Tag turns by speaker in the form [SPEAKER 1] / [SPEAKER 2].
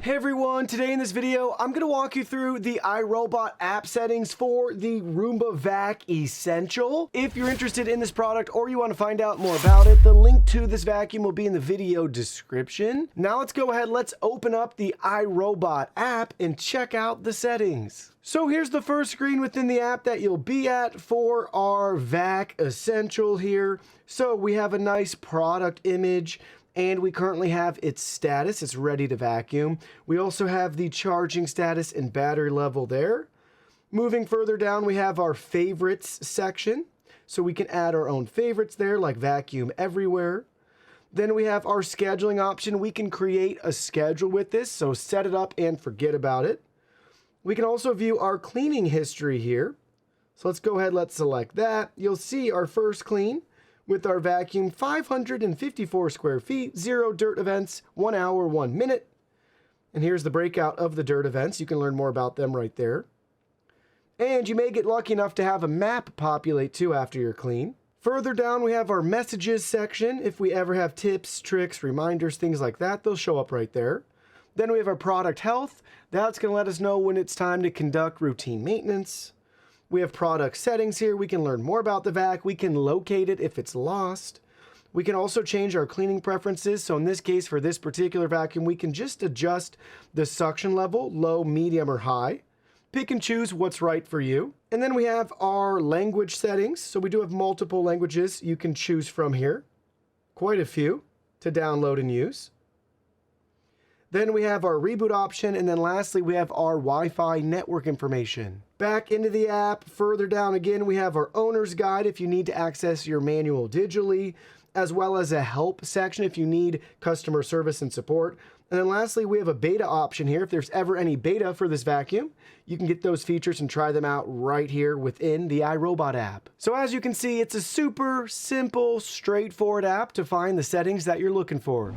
[SPEAKER 1] Hey everyone, today in this video, I'm going to walk you through the iRobot app settings for the Roomba Vac Essential. If you're interested in this product or you want to find out more about it, the link to this vacuum will be in the video description. Now let's go ahead, let's open up the iRobot app and check out the settings. So here's the first screen within the app that you'll be at for our Vac Essential here. So we have a nice product image. And we currently have its status, it's ready to vacuum. We also have the charging status and battery level there. Moving further down, we have our favorites section. So we can add our own favorites there, like vacuum everywhere. Then we have our scheduling option. We can create a schedule with this, so set it up and forget about it. We can also view our cleaning history here. So let's go ahead, let's select that. You'll see our first clean with our vacuum, 554 square feet, 0 dirt events, 1 hour, 1 minute. And here's the breakout of the dirt events. You can learn more about them right there. And you may get lucky enough to have a map populate too after your clean. Further down, we have our messages section. If we ever have tips, tricks, reminders, things like that, they'll show up right there. Then we have our product health. That's going to let us know when it's time to conduct routine maintenance. We have product settings here. We can learn more about the vac. We can locate it if it's lost. We can also change our cleaning preferences. So in this case, for this particular vacuum, we can just adjust the suction level, low, medium, or high. Pick and choose what's right for you. And then we have our language settings. So we do have multiple languages you can choose from here. Quite a few to download and use. Then we have our reboot option, and then lastly, we have our Wi-Fi network information. Back into the app, further down again, we have our owner's guide if you need to access your manual digitally, as well as a help section if you need customer service and support. And then lastly, we have a beta option here. If there's ever any beta for this vacuum, you can get those features and try them out right here within the iRobot app. So as you can see, it's a super simple, straightforward app to find the settings that you're looking for.